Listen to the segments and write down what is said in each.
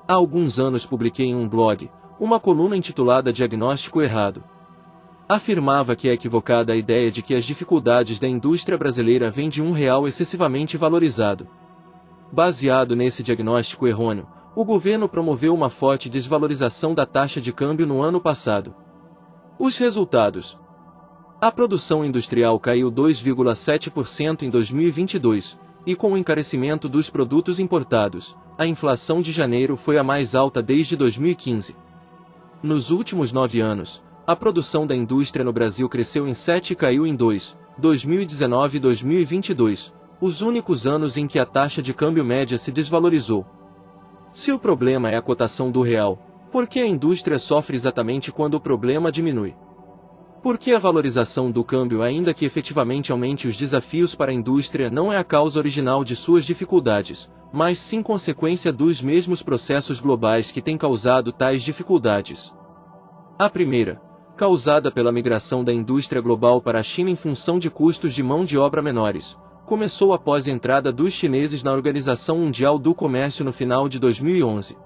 Há alguns anos publiquei em um blog uma coluna intitulada Diagnóstico Errado. Afirmava que é equivocada a ideia de que as dificuldades da indústria brasileira vêm de R$ excessivamente valorizado. Baseado nesse diagnóstico errôneo, o governo promoveu uma forte desvalorização da taxa de câmbio no ano passado. Os resultados: a produção industrial caiu 2,7% em 2022, e com o encarecimento dos produtos importados, a inflação de janeiro foi a mais alta desde 2015. Nos últimos 9 anos, a produção da indústria no Brasil cresceu em 7 e caiu em 2, 2019 e 2022, os únicos anos em que a taxa de câmbio média se desvalorizou. Se o problema é a cotação do real, por que a indústria sofre exatamente quando o problema diminui? Por que a valorização do câmbio, ainda que efetivamente aumente os desafios para a indústria, não é a causa original de suas dificuldades, mas sim consequência dos mesmos processos globais que têm causado tais dificuldades? A primeira, causada pela migração da indústria global para a China em função de custos de mão de obra menores, começou após a entrada dos chineses na Organização Mundial do Comércio no final de 2011.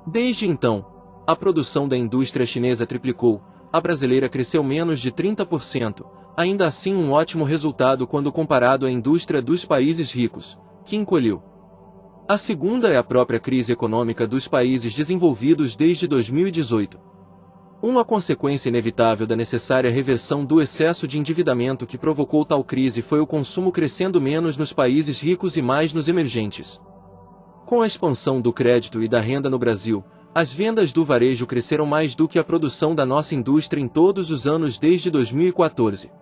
Desde então, a produção da indústria chinesa triplicou, a brasileira cresceu menos de 30%, ainda assim um ótimo resultado quando comparado à indústria dos países ricos, que encolheu. A segunda é a própria crise econômica dos países desenvolvidos desde 2018. Uma consequência inevitável da necessária reversão do excesso de endividamento que provocou tal crise foi o consumo crescendo menos nos países ricos e mais nos emergentes. Com a expansão do crédito e da renda no Brasil, as vendas do varejo cresceram mais do que a produção da nossa indústria em todos os anos desde 2014.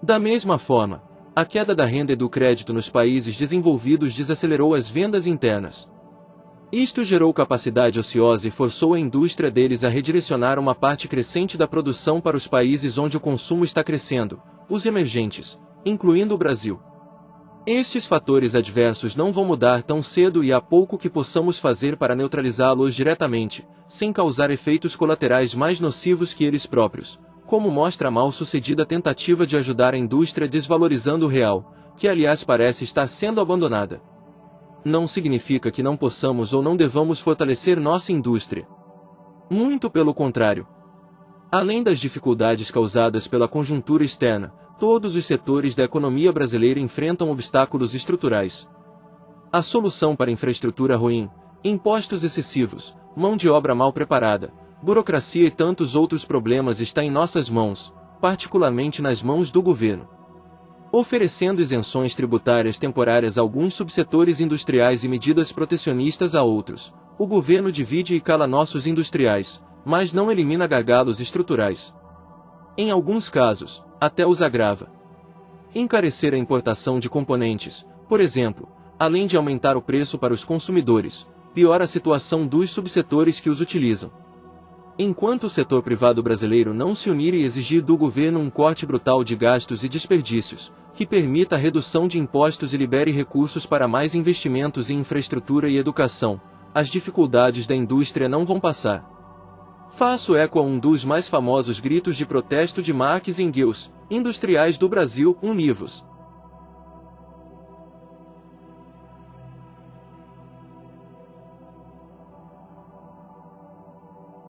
Da mesma forma, a queda da renda e do crédito nos países desenvolvidos desacelerou as vendas internas. Isto gerou capacidade ociosa e forçou a indústria deles a redirecionar uma parte crescente da produção para os países onde o consumo está crescendo, os emergentes, incluindo o Brasil. Estes fatores adversos não vão mudar tão cedo e há pouco que possamos fazer para neutralizá-los diretamente, sem causar efeitos colaterais mais nocivos que eles próprios, como mostra a mal-sucedida tentativa de ajudar a indústria desvalorizando o real, que aliás parece estar sendo abandonada. Não significa que não possamos ou não devamos fortalecer nossa indústria. Muito pelo contrário. Além das dificuldades causadas pela conjuntura externa, todos os setores da economia brasileira enfrentam obstáculos estruturais. A solução para infraestrutura ruim, impostos excessivos, mão de obra mal preparada, burocracia e tantos outros problemas está em nossas mãos, particularmente nas mãos do governo. Oferecendo isenções tributárias temporárias a alguns subsetores industriais e medidas protecionistas a outros, o governo divide e cala nossos industriais, mas não elimina gargalos estruturais. Em alguns casos, até os agrava. Encarecer a importação de componentes, por exemplo, além de aumentar o preço para os consumidores, piora a situação dos subsetores que os utilizam. Enquanto o setor privado brasileiro não se unir e exigir do governo um corte brutal de gastos e desperdícios, que permita a redução de impostos e libere recursos para mais investimentos em infraestrutura e educação, as dificuldades da indústria não vão passar. Faço eco a um dos mais famosos gritos de protesto de Marx e Engels, industriais do Brasil, univos.